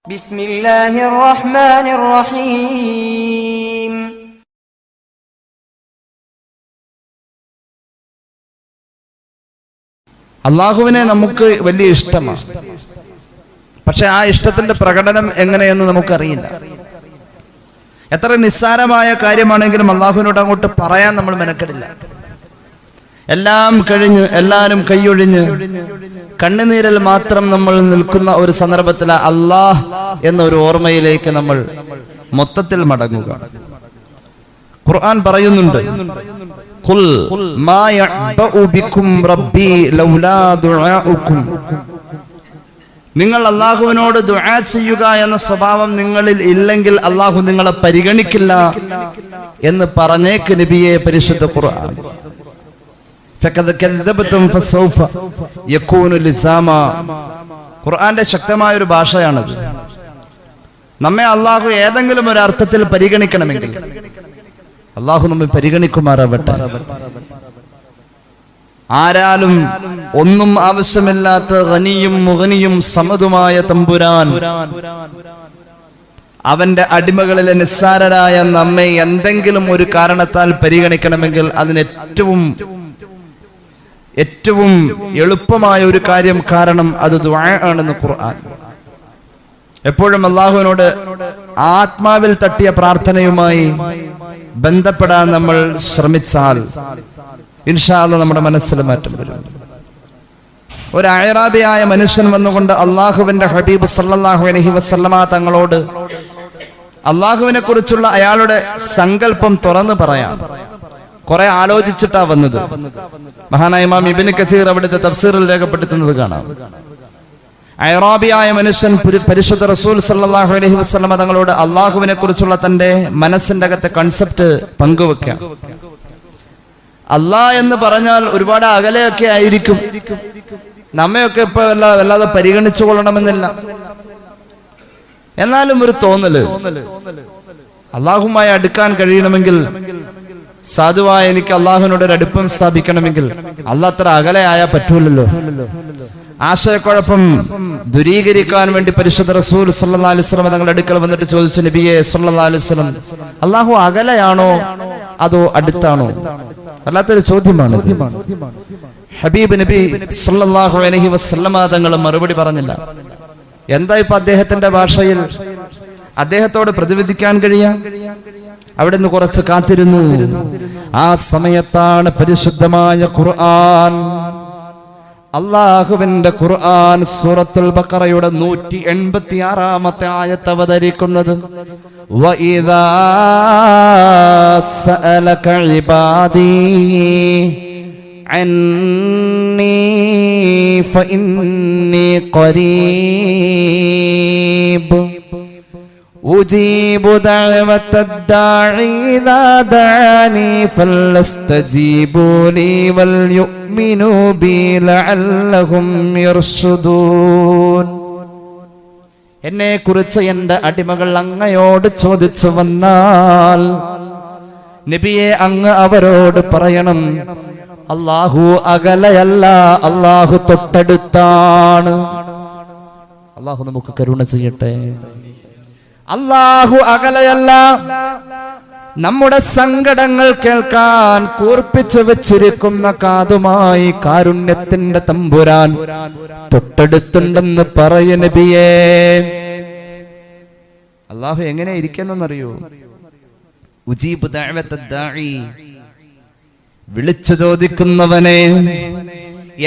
ബിസ്മില്ലാഹിർ റഹ്മാനിർ റഹീം. അള്ളാഹുവിനെ നമുക്ക് വലിയ ഇഷ്ടമാണ്. പക്ഷെ ആ ഇഷ്ടത്തിന്റെ പ്രകടനം എങ്ങനെയെന്ന് നമുക്കറിയില്ല. എത്ര നിസ്സാരമായ കാര്യമാണെങ്കിലും അള്ളാഹുവിനോട് അങ്ങോട്ട് പറയാൻ നമ്മൾ മെനക്കെടില്ല. എല്ലാം കഴിഞ്ഞ് എല്ലാവരും കൈയൊഴിഞ്ഞ് കണ്ണുനീരിൽ മാത്രം നമ്മൾ നിൽക്കുന്ന ഒരു സന്ദർഭത്തിൽ അല്ലാഹ് എന്നൊരു ഓർമ്മയിലേക്ക് നമ്മൾ മൊത്തത്തിൽ മടങ്ങുക. ഖുർആൻ പറയുന്നുണ്ട്, ഖുൽ മാ യഅബഉ ബികും റബ്ബി ലൗലാ ദുആഉകും. നിങ്ങൾ അല്ലാഹുവിനോട് ദുആ ചെയ്യുക എന്ന സ്വഭാവം നിങ്ങളിൽ ഇല്ലെങ്കിൽ അല്ലാഹു നിങ്ങളെ പരിഗണിക്കില്ല എന്ന് പറഞ്ഞേക്ക് നബിയെ പരിശുദ്ധ ഖുർആൻ. ഫഖദ് കദ്ദബതും ഫസൗഫ യകൂനു ലിസാമ. ഖുർആന്റെ ശക്തമായ ഒരു ഭാഷയാണത്. നമ്മെ അല്ലാഹു ഏതെങ്കിലും ഒരു അർത്ഥത്തിൽ പരിഗണിക്കണമെങ്കിൽ അല്ലാഹു നമ്മെ പരിഗണിക്കുമാറാവട്ടെ. ആരാലും ഒന്നും ആവശ്യമില്ലാത്ത ഗനിയും മുഗനിയും സമതുമായ തമ്പുരാൻ അവന്റെ അടിമകളിലെ നിസ്സാരരായ നമ്മെ എന്തെങ്കിലും ഒരു കാരണത്താൽ പരിഗണിക്കണമെങ്കിൽ അതിന് ഏറ്റവും എളുപ്പമായ ഒരു കാര്യം, കാരണം അത് ദുആ ആണെന്ന് ഖുർആൻ. എപ്പോഴും അല്ലാഹുവിനോട് ആത്മാവിൽ തട്ടിയ പ്രാർത്ഥനയുമായി ബന്ധപ്പെടാൻ നമ്മൾ ശ്രമിച്ചാൽ ഇൻഷാ അല്ലാഹ് നമ്മുടെ മനസ്സിൽ മാറ്റം വരും. ഒരു അഅറാബിയായ മനുഷ്യൻ വന്നുകൊണ്ട് അല്ലാഹുവിന്റെ ഹബീബ് സല്ലല്ലാഹു അലൈഹി വസല്ലമ തങ്ങളോട് അല്ലാഹുവിനെ കുറിച്ചുള്ള അയാളുടെ സങ്കല്പം തുറന്നു പറയാം. കുറെ ആലോചിച്ചിട്ടാ വന്നത്. മഹാനായ ഇമാം ഇബ്നു കസീർ അവിടുത്തെ തഫ്സീറിൽ രേഖപ്പെടുത്തുന്നത് കാണാം. അഅറാബിയായ മനുഷ്യൻ പരിശുദ്ധ റസൂൽ സല്ലല്ലാഹു അലൈഹി വസല്ലമ തങ്ങളോട് അല്ലാഹുവിനെ കുറിച്ചുള്ള തന്റെ മനസ്സിന്റെ അകത്തെ കൺസെപ്റ്റ് പങ്കുവെക്കാം. അല്ലാഹ് എന്ന് പറഞ്ഞാൽ ഒരുപാട് അകലെയൊക്കെ ആയിരിക്കും. നമ്മയൊക്കെ ഇപ്പൊ വല്ലാതെ പരിഗണിച്ചു കൊള്ളണമെന്നില്ല. എന്നാലും ഒരു തോന്നല്, അല്ലാഹുമായി അടുക്കാൻ കഴിയണമെങ്കിൽ, സാധുവായ എനിക്ക് അള്ളാഹുവിനോട് ഒരു അടുപ്പം സ്ഥാപിക്കണമെങ്കിൽ അല്ലാഹ് അത്ര അകലെ ആയാൽ പറ്റൂലല്ലോ. ആശയക്കുഴപ്പം ദൂരീകരിക്കാൻ വേണ്ടി പരിശുദ്ധ റസൂൽ സല്ലല്ലാഹു അലൈഹി വസല്ലം തങ്ങളുടെ അടുക്കൽ വന്നിട്ട് ചോദിച്ചു, നബിയെ സല്ലല്ലാഹു അലൈഹി വസല്ലം, അല്ലാഹു അകലെയാണോ അതോ അടുത്താണോ? വല്ലാത്തൊരു ചോദ്യമാണ്. ഹബീബ് നബി സല്ലല്ലാഹു അലൈഹി വസല്ലം തങ്ങൾ മറുപടി പറഞ്ഞില്ല. എന്താ ഇപ്പൊ അദ്ദേഹത്തിന്റെ ഭാഷയിൽ അദ്ദേഹത്തോട് പ്രതിവചിക്കാൻ കഴിയാം? അവിടുന്ന് കുറച്ച് കാത്തിരുന്നു. ആ സമയത്താണ് പരിശുദ്ധമായ ഖുർആൻ, അല്ലാഹുവിന്റെ ഖുർആൻ സൂറത്തുൽ ബഖറയുടെ 186-ാമത്തെ ആയത്ത് അവതരിക്കുന്നത്. വഇദാ സഅലക ഇബാദി അന്നി ഫഇന്നി ഖരീബ് ഉജീബു ദഅവത്തദ്ദാഇ ഇദാ ദഅനി ഫലസ്തജീബൂ ലീ വൽയുഅ്മിനൂ ബി ലഅല്ലഹും യർശുദൂൻ. എന്നെ കുറിച്ച് എന്റെ അടിമകൾ അങ്ങയോട് ചോദിച്ചു വന്നാൽ നബിയെ അങ്ങ് അവരോട് പറയണം, അല്ലാഹു അകലെയല്ല, അല്ലാഹു തൊട്ടടുത്താണ്. അല്ലാഹു നമുക്ക് കരുണ ചെയ്യട്ടെ. അല്ലാഹു അകലെയല്ല. നമ്മുടെ സങ്കടങ്ങൾ കേൾക്കാൻ കൂർപ്പിച്ചു വെച്ചിരിക്കുന്ന കാതുമായി കാരുണ്യത്തിന്റെ തമ്പുരാൻ തൊട്ടടുത്തുണ്ടെന്ന് പറയ നബിയേ. അല്ലാഹു എങ്ങനെ ഇരിക്കുന്നറിയോ? ഉജീബു ദഅവത്തദ്ദാഇ, വിളിച്ചു ചോദിക്കുന്നവനെ,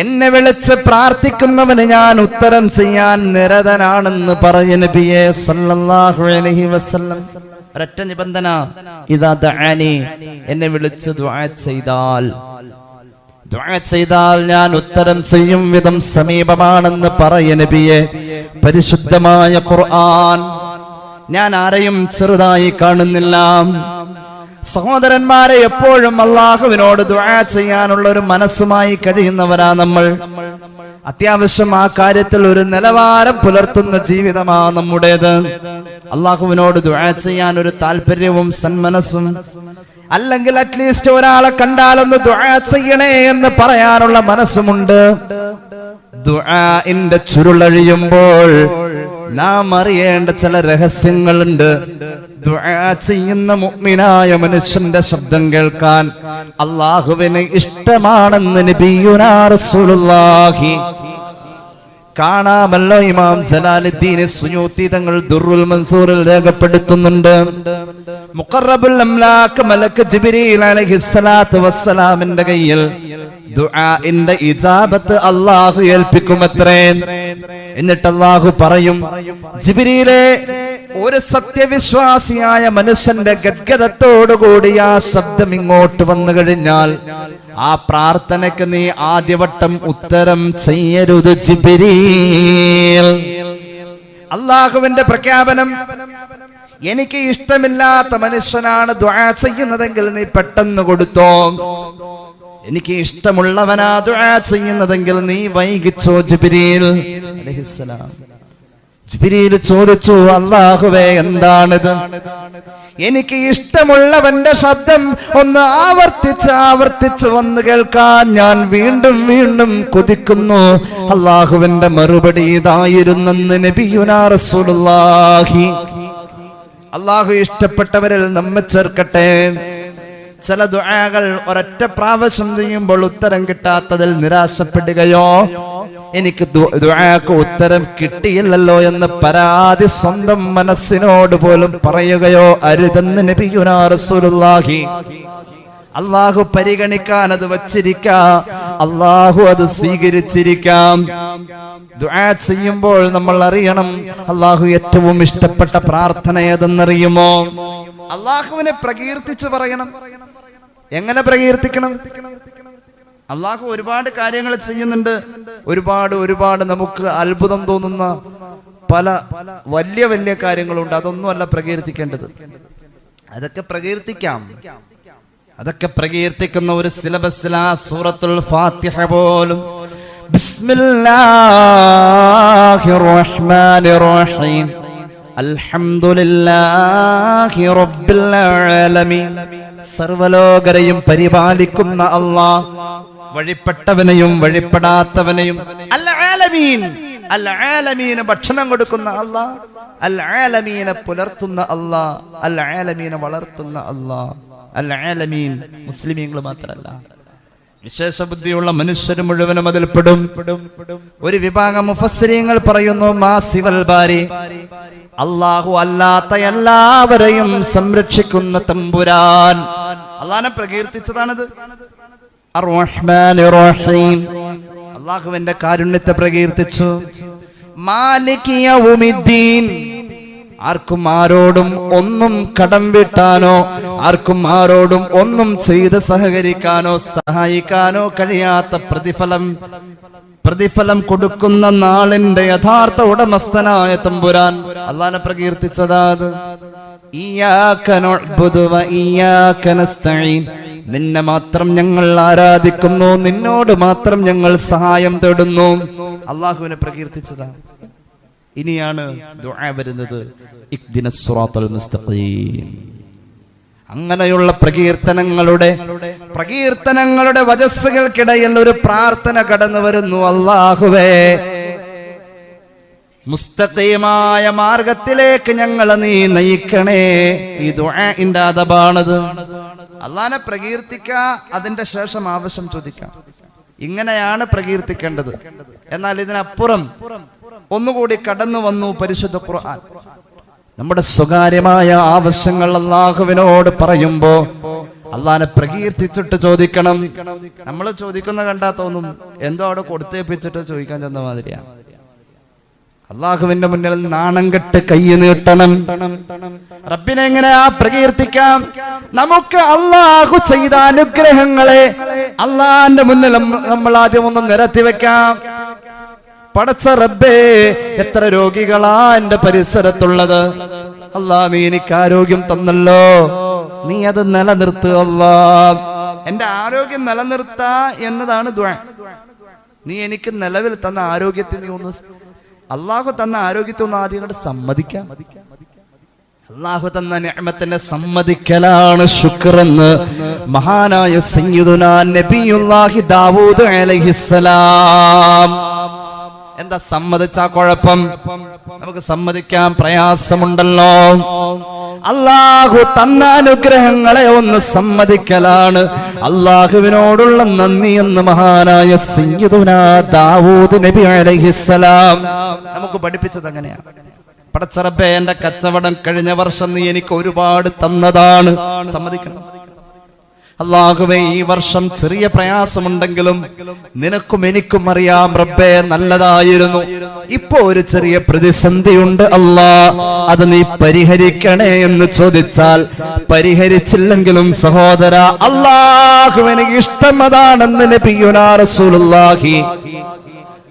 എന്നെ വിളിച്ച് പ്രാർത്ഥിക്കുന്നവന് ഞാൻ ഉത്തരം ചെയ്യാൻ നിരതനാണെന്ന് പറയ നബിയെ സല്ലല്ലാഹു അലൈഹി വസല്ലം. ഒരൊറ്റ നിബന്ധന, ഇദാ ദഅനി, എന്നെ വിളിച്ച് ദുആ ചെയ്താൽ ഞാൻ ഉത്തരം ചെയ്യും വിധം സമീപമാണെന്ന് പറയ നബിയെ പരിശുദ്ധമായ ഖുർആൻ. ഞാൻ ആരെയും ചെറുതായി കാണുന്നില്ല. സഹോദരന്മാരെ, എപ്പോഴും അല്ലാഹുവിനോട് ദുആ ചെയ്യാനുള്ള ഒരു മനസ്സുമായി കഴിയുന്നവരാ നമ്മൾ. അത്യാവശ്യം ആ കാര്യത്തിൽ ഒരു നിലവാരം പുലർത്തുന്ന ജീവിതമാ നമ്മുടേത്. അല്ലാഹുവിനോട് ദുആ ചെയ്യാൻ ഒരു താല്പര്യവും സന്മനസ്സും, അല്ലെങ്കിൽ അറ്റ്ലീസ്റ്റ് ഒരാളെ കണ്ടാലൊന്ന് ദുആ ചെയ്യണേ എന്ന് പറയാനുള്ള മനസ്സുമുണ്ട്. ദുആഇന്റെ ചുരുളഴിയുമ്പോൾ നാം അറിയേണ്ട ചില രഹസ്യങ്ങളുണ്ട്. ദുആ ചെയ്യുന്ന മുഅ്മിനായ മനുഷ്യന്റെ ശബ്ദം കേൾക്കാൻ അല്ലാഹുവിന് ഇഷ്ടമാണെന്ന് നബിയുനാ റസൂലുള്ളാഹി. കാണാമല്ലോ, ഇമാം ജലാലുദ്ദീൻ സുയൂത്തി തങ്ങൾ ദുർറുൽ മൻസൂറിൽ രേഖപ്പെടുത്തുന്നുണ്ട്. മുഖറബുൽ അംലാക്ക് മലക്ക് ജിബ്രീൽ അലൈഹിസ്സലാത്തു വസ്സലാമിന്റെ കയ്യിൽ ദുആഇന്റെ ഇജാബത്ത് അല്ലാഹു ഏൽപ്പിക്കുമത്രേ. എന്നിട്ട് അല്ലാഹു പറയും, ജിബ്രീലേ, ഒരു സത്യവിശ്വാസിയായ മനുഷ്യന്റെ ഗദ്ഗതത്തോടുകൂടി ആ ശബ്ദം ഇങ്ങോട്ട് വന്നു കഴിഞ്ഞാൽ ആ പ്രാർത്ഥനയ്ക്ക് നീ ആദ്യവട്ടം ഉത്തരം ചെയ്യരുത് ജിബ്രീൽ. അല്ലാഹുവിന്റെ പ്രഖ്യാപനം, എനിക്ക് ഇഷ്ടമില്ലാത്ത മനുഷ്യനാണ് ദുആ ചെയ്യുന്നതെങ്കിൽ നീ പെട്ടെന്ന് കൊടുത്തോ. എനിക്ക് ഇഷ്ടമുള്ളവനാ ദുആ ചെയ്യുന്നതെങ്കിൽ നീ വൈകിച്ചോ ജിബ്രീൽ അലൈഹിസ്സലാം. ജിബ്രീൽ ചോദിച്ചു, അല്ലാഹുവേ, എന്താണിത്? എനിക്ക് ഇഷ്ടമുള്ളവന്റെ ശബ്ദം ഒന്ന് ആവർത്തിച്ച് വന്ന് കേൾക്കാൻ ഞാൻ വീണ്ടും വീണ്ടും കൊതിക്കുന്നു. അല്ലാഹുവിന്റെ മറുപടി ഇതായിരുന്നെന്ന് നബിയുനാ റസൂലുള്ളാഹി. അല്ലാഹു ഇഷ്ടപ്പെട്ടവരിൽ നമ്മെ ചേർക്കട്ടെ. ചില ദുആകൾ ഒരൊറ്റ പ്രാവശ്യം ചെയ്യുമ്പോൾ ഉത്തരം കിട്ടാത്തതിൽ നിരാശപ്പെടുകയോ എനിക്ക് ദുആക്ക് ഉത്തരം കിട്ടിയില്ലല്ലോ എന്ന് പരാതി സ്വന്തം മനസ്സിനോട് പോലും പറയുകയോ അരുതെന്ന് നബിയുനാ റസൂലുള്ളാഹി. അല്ലാഹു പരിഗണിക്കാൻ അത് വച്ചിരിക്കാം, അല്ലാഹു അത് സ്വീകരിച്ചിരിക്കാം. ദുആ ചെയ്യുമ്പോൾ നമ്മൾ അറിയണം, അല്ലാഹു ഏറ്റവും ഇഷ്ടപ്പെട്ട പ്രാർത്ഥന ഏതെന്നറിയുമോ? അല്ലാഹുവിനെ പ്രകീർത്തിച്ച് പറയണം. എങ്ങനെ പ്രകീർത്തിക്കണം? അല്ലാഹു ഒരുപാട് കാര്യങ്ങൾ ചെയ്യുന്നുണ്ട്. ഒരുപാട് നമുക്ക് അത്ഭുതം തോന്നുന്ന പല വലിയ വലിയ കാര്യങ്ങളുണ്ട്. അതൊന്നുമല്ല പ്രകീർത്തിക്കേണ്ടത്. അതൊക്കെ പ്രകീർത്തിക്കാം. അതൊക്കെ പ്രകീർത്തിക്കുന്ന ഒരു സിലബസിലാ സൂറത്തുൽ ഫാത്തിഹ പോലും. ബിസ്മില്ലാഹിർ റഹ്മാനിർ റഹീം അൽഹംദുലില്ലാഹി റബ്ബിൽ ആലമീൻ. സർവലോകരെയും പരിപാലിക്കുന്ന അല്ലാഹ്, വഴിപ്പെട്ടവനെയും വഴിപ്പെടാത്തവനെയും അൽ ആലമീൻ, അൽ ആലമീന് ഭക്ഷണം കൊടുക്കുന്ന അല്ലാഹ്, അൽ ആലമീനെ പുലർത്തുന്ന അല്ലാഹ്, അൽ ആലമീനെ വളർത്തുന്ന അല്ലാഹ്. അൽ ആലമീൻ മുസ്ലിമീങ്ങൾ മാത്രമല്ല, വിശേഷ ബുദ്ധിയുള്ള മനുഷ്യർ മുഴുവനും അതിൽപ്പെടും. ഒരു വിഭാഗം മുഫസ്സിരീങ്ങൾ പറയുന്നു, മാ സിവൽ ബാരി, അല്ലാഹു അല്ലാത്ത എല്ലാവരെയും സംരക്ഷിക്കുന്ന തമ്പുരാൻ. അല്ലാഹുവിനെ പ്രകീർത്തിച്ചതാണിത്. അർ-റഹ്മാനിർ റഹീം, അല്ലാഹുവിന്റെ കാരുണ്യത്തെ പ്രകീർത്തിച്ചു. മാലികി യൗമിദ്ദീൻ, ആർക്കും ആരോടും ഒന്നും കടം വീട്ടാനോ ആർക്കും ആരോടും ഒന്നും ചെയ്ത് സഹകരിക്കാനോ സഹായിക്കാനോ കഴിയാത്ത പ്രതിഫലം കൊടുക്കുന്ന നാളിന്റെ യഥാർത്ഥ ഉടമസ്ഥനായ തമ്പുരാൻ. അല്ലാഹുവിനെ പ്രകീർത്തിച്ചതാത്. ഇയ്യാക നഅ്ബുദു വ ഇയ്യാക നസ്തഈൻ, നിന്നെ മാത്രം ഞങ്ങൾ ആരാധിക്കുന്നു, നിന്നോട് മാത്രം ഞങ്ങൾ സഹായം തേടുന്നു. അല്ലാഹുവിനെ പ്രകീർത്തിച്ചതാണ്. ഇനിയാണ് ദുആ വരുന്നത്, ഇഹ്ദിനസ് സിറാത്തൽ മുസ്തഖീം. അങ്ങനെയുള്ള പ്രകീർത്തനങ്ങളുടെ വജസ്സുകൾക്കിടയിൽ ഒരു പ്രാർത്ഥന കടന്നു വരുന്നു. അല്ലാഹുവേ, മുസ്തഖീമായ മാർഗത്തിലേക്ക് ഞങ്ങളെ നീ നയിക്കണേ. ഈ ദുആഇന്റെ അദബാണത്. അല്ലാഹുവിനെ പ്രകീർത്തിക്കുക, അതിന്റെ ശേഷം ആവശ്യം ചോദിക്കാം. ഇങ്ങനെയാണ് പ്രകീർത്തിക്കേണ്ടത്. എന്നാൽ ഇതിനപ്പുറം ഒന്നുകൂടി കടന്നു വന്നു പരിശുദ്ധ ഖുർആൻ. നമ്മുടെ സ്വകാര്യമായ ആവശ്യങ്ങൾ അല്ലാഹുവിനോട് പറയുമ്പോ അല്ലാഹുവിനെ പ്രകീർത്തിച്ചിട്ട് ചോദിക്കണം. നമ്മൾ ചോദിക്കുന്ന കണ്ടാ തോന്നും എന്തോ അവിടെ കൊടുത്തേപ്പിച്ചിട്ട് ചോദിക്കാൻ ചെന്ന മാതിരിയാണ്. അല്ലാഹുവിന്റെ മുന്നിൽ നാണം കെട്ട് കൈ നീട്ടണം. റബ്ബിനെ എങ്ങനെയാ പ്രകീർത്തിക്കാം? നമുക്ക് അല്ലാഹു ചെയ്ത അനുഗ്രഹങ്ങളെ അല്ലാഹുവിന്റെ മുന്നിൽ നമ്മൾ ആദ്യം ഒന്ന് നിരത്തി വെക്കാം. പടച്ച റബ്ബേ, എത്ര രോഗികളാ എന്റെ പരിസരത്തുള്ളത്. അല്ലാഹ്, നീ എനിക്ക് ആരോഗ്യം തന്നല്ലോ, നീ അത് നിലനിർത്തുക. അല്ലാഹ്, എന്റെ ആരോഗ്യം നിലനിർത്താ എന്നതാണ് ദുആ. നീ എനിക്ക് നിലവിൽ തന്ന ആരോഗ്യത്തെ നീ ഒന്ന്, അല്ലാഹു തന്ന ആരോഗ്യത്തെ ഒന്ന് ആദ്യം കൊണ്ട് സമ്മതിക്കാം. അല്ലാഹു തന്ന നിഅമത്തിനെ സമ്മതിക്കലാണ് ശുക്റെന്ന് മഹാനായ സയ്യിദുനാ നബിയുല്ലാഹി ദാവൂദ് അലൈഹിസ്സലാം എന്താ സമ്മതിച്ചാ കുഴപ്പം? നമുക്ക് സമ്മതിക്കാൻ പ്രയാസമുണ്ടല്ലോ. അള്ളാഹു തന്ന അനുഗ്രഹങ്ങളെ ഒന്ന് സമ്മതിക്കലാണ് അള്ളാഹുവിനോടുള്ള നന്ദി എന്ന് മഹാനായ സയ്യിദുനാ ദാവൂദ് നബി അലൈഹിസ്സലാം നമുക്ക് പഠിപ്പിച്ചത് അങ്ങനെയാണ്. പടച്ചറബ്ബേ, എന്റെ കച്ചവടം കഴിഞ്ഞ വർഷം നീ എനിക്ക് ഒരുപാട് തന്നതാണ്, സമ്മതിക്കണം. അല്ലാഹുവേ, ഈ വർഷം ചെറിയ പ്രയാസമുണ്ടെങ്കിലും നിനക്കും എനിക്കും അറിയാം റബ്ബേ നല്ലതായിരുന്നു. ഇപ്പോ ഒരു ചെറിയ പ്രതിസന്ധിയുണ്ട് അല്ലാ, അത് നീ പരിഹരിക്കണേ എന്ന് ചോദിച്ചാൽ പരിഹരിച്ചില്ലെങ്കിലും സഹോദര, അല്ലാഹുവിന് ഇഷ്ടം അതാണെന്ന് നബിയുനാ റസൂലുള്ളാഹി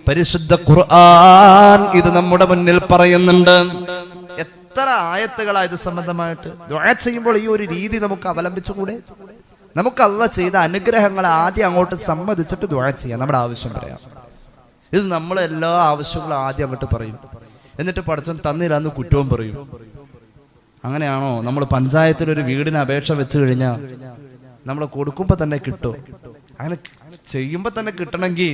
പരിശുദ്ധ ഖുർആൻ ഇത് നമ്മുടെ മുന്നിൽ പറയുന്നുണ്ട്. എത്ര ആയത്തുകളാ ഇത് സംബന്ധമായിട്ട്. ദുആ ചെയ്യുമ്പോൾ ഈ ഒരു രീതി നമുക്ക് അവലംബിച്ചുകൂടെ? നമുക്ക് അല്ലാഹ് ചെയ്ത അനുഗ്രഹങ്ങൾ ആദ്യം അങ്ങോട്ട് സമ്മതിച്ചിട്ട് ദുആ ചെയ്യാം, നമ്മുടെ ആവശ്യം പറയാം. ഇത് നമ്മളെ എല്ലാ ആവശ്യങ്ങളും ആദ്യം അങ്ങോട്ട് പറയും, എന്നിട്ട് പടച്ചോൻ തന്നില്ലാന്ന് കുറ്റവും പറയും. അങ്ങനെയാണോ? നമ്മൾ പഞ്ചായത്തിലൊരു വീടിന് അപേക്ഷ വെച്ച് കഴിഞ്ഞാൽ നമ്മൾ കൊടുക്കുമ്പോൾ തന്നെ കിട്ടും? അങ്ങനെ ചെയ്യുമ്പോൾ തന്നെ കിട്ടണമെങ്കിൽ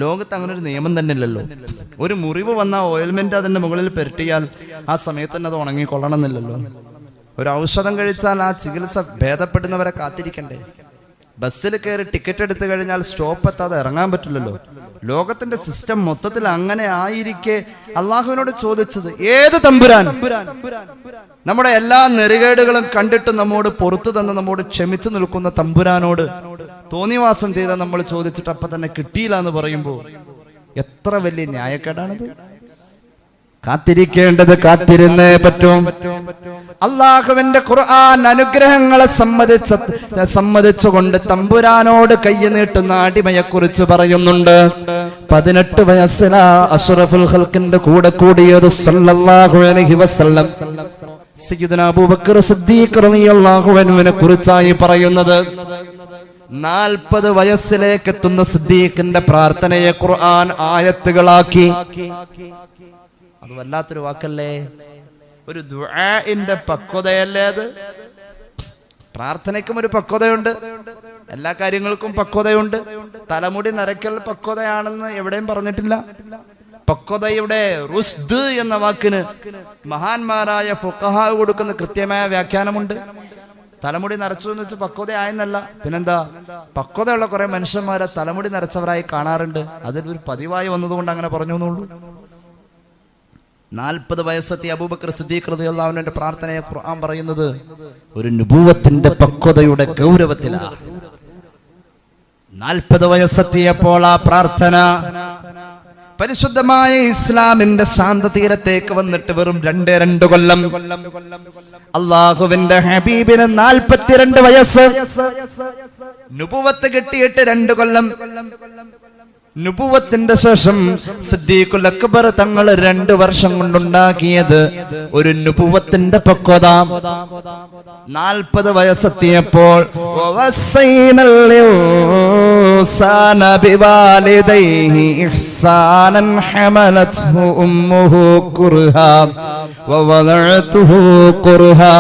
ലോകത്ത് അങ്ങനെ ഒരു നിയമം തന്നെ ഇല്ലല്ലോ. ഒരു മുറിവ് വന്ന ഓയിൽമെന്റ് അതിന്റെ മുകളിൽ പെരട്ടിയാൽ ആ സമയത്ത് തന്നെ അത് ഉണങ്ങിക്കൊള്ളണമെന്നില്ലല്ലോ. ഒരു ഔഷധം കഴിച്ചാൽ ആ ചികിത്സ ഭേദപ്പെടുന്നവരെ കാത്തിരിക്കണ്ടേ? ബസ്സിൽ കയറി ടിക്കറ്റ് എടുത്തു കഴിഞ്ഞാൽ സ്റ്റോപ്പ് എത്താതെ ഇറങ്ങാൻ പറ്റില്ലല്ലോ. ലോകത്തിന്റെ സിസ്റ്റം മൊത്തത്തിൽ അങ്ങനെ ആയിരിക്കെ അള്ളാഹുവിനോട് ചോദിച്ചത് ഏത് തമ്പുരാൻ നമ്മുടെ എല്ലാ നെറുകേടുകളും കണ്ടിട്ട് നമ്മോട് പുറത്തു തന്ന് നമ്മോട് ക്ഷമിച്ചു നിൽക്കുന്ന തമ്പുരാനോട് തോന്നിവാസം ചെയ്ത നമ്മൾ ചോദിച്ചിട്ട് അപ്പൊ തന്നെ കിട്ടിയില്ല എന്ന് പറയുമ്പോൾ എത്ര വലിയ ന്യായക്കേടാണിത്. കാത്തിരിക്കേണ്ടത് കാത്തിരുന്നേ പറ്റും. അള്ളാഹുവിന്റെ ഖുർആൻ അനുഗ്രഹങ്ങളെ സമ്മതിച്ചുകൊണ്ട് തമ്പുരാനോട് കൈ നീട്ടുന്ന അടിമയെ കുറിച്ച് പറയുന്നുണ്ട്. 18 വയസ്സിലാ അഷ്റഫുൽ ഖൽഖിന്റെ കൂടെ കൂടിയത് സല്ലല്ലാഹു അലൈഹി വസല്ലം സയ്യിദുനാ അബൂബക്കർ സിദ്ദീഖ് റളിയല്ലാഹു അൻഹുവിനെ കുറിച്ചായി പറയുന്നത്. 40 വയസ്സിലേക്ക് എത്തുന്ന സിദ്ദീഖിന്റെ പ്രാർത്ഥനയെ ഖുർആൻ ആയത്തുകളാക്കി. അത് വല്ലാത്തൊരു വാക്കല്ലേ? ഒരു ദുആഇന്റെ പക്വതയല്ലേ അത്? പ്രാർത്ഥനയ്ക്കും ഒരു പക്വതയുണ്ട്, എല്ലാ കാര്യങ്ങൾക്കും പക്വതയുണ്ട്. തലമുടി നരയ്ക്കൽ പക്വതയാണെന്ന് എവിടെയും പറഞ്ഞിട്ടില്ല. പക്വതയുടെ റുസ്ദ് എന്ന വാക്കിന് മഹാന്മാരായ ഫുഖഹാ കൊടുക്കുന്ന കൃത്യമായ വ്യാഖ്യാനമുണ്ട്. തലമുടി നരച്ചു എന്ന് വെച്ചാൽ പക്വതയായെന്നല്ല, പിന്നെന്താ? പക്വതയുള്ള കുറെ മനുഷ്യന്മാരെ തലമുടി നരച്ചവരായി കാണാറുണ്ട്. അതിലൊരു പതിവായി വന്നതുകൊണ്ട് അങ്ങനെ പറഞ്ഞു എന്നുള്ളൂ. 40 വയസ്സെത്തിയ അബൂബക്കർ സിദ്ദീഖ് റളിയല്ലാഹു അൻഹുവിന്റെ പ്രാർത്ഥനയെ ഖുർആൻ പറയുന്നത് ഒരു നുബുവത്തിന്റെ പക്വതയുടെ ഗൗരവത്തിലാണ്. 40 വയസ്സെത്തിയപ്പോൾ ആ പ്രാർത്ഥന പരിശുദ്ധമായ ഇസ്ലാമിന്റെ ശാന്ത തീരത്തേക്ക് വന്നിട്ട് വെറും 2 കൊല്ലം. അള്ളാഹുവിന്റെ ഹബീബിന് 42 വയസ്സ്, നുബുവത്ത് കിട്ടിയിട്ട് 2 കൊല്ലം. നുബുവത്തിന്റെ ശേഷം സിദ്ദീഖുൽ അക്ബർ തങ്ങൾ 2 വർഷം കൊണ്ടുണ്ടാക്കിയത് ഒരു നുബുവത്തിന്റെ പക്വത. 40 വയസ്സെത്തിയപ്പോൾ ബിവാലിദൈഹി ഇഹ്സാനൻ ഹമലത്ഹു ഉമ്മുഹു കുർഹാ വവദഅതുഹു കുർഹാ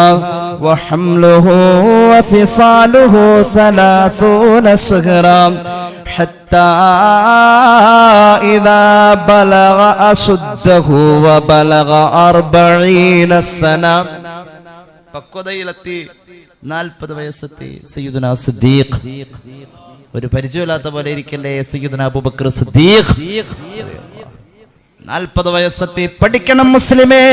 വഹംലുഹു വഫിസാലുഹു 30 ശഹ്റാ حتى إذا بلغ أشده وبلغ 40 سنة പക്വതയിലെത്തി 40 വയസ്സെത്തി സയ്യിദുനാ സിദ്ദീഖ്. ഒരു പരിചയമില്ലാത്ത പോലെ ഇരിക്കല്ലേ സയ്യിദുനാ അബൂബക്കർ സിദ്ദീഖ്. 40 വയസ്സെത്തി. പഠിക്കണം മുസ്ലിമേ,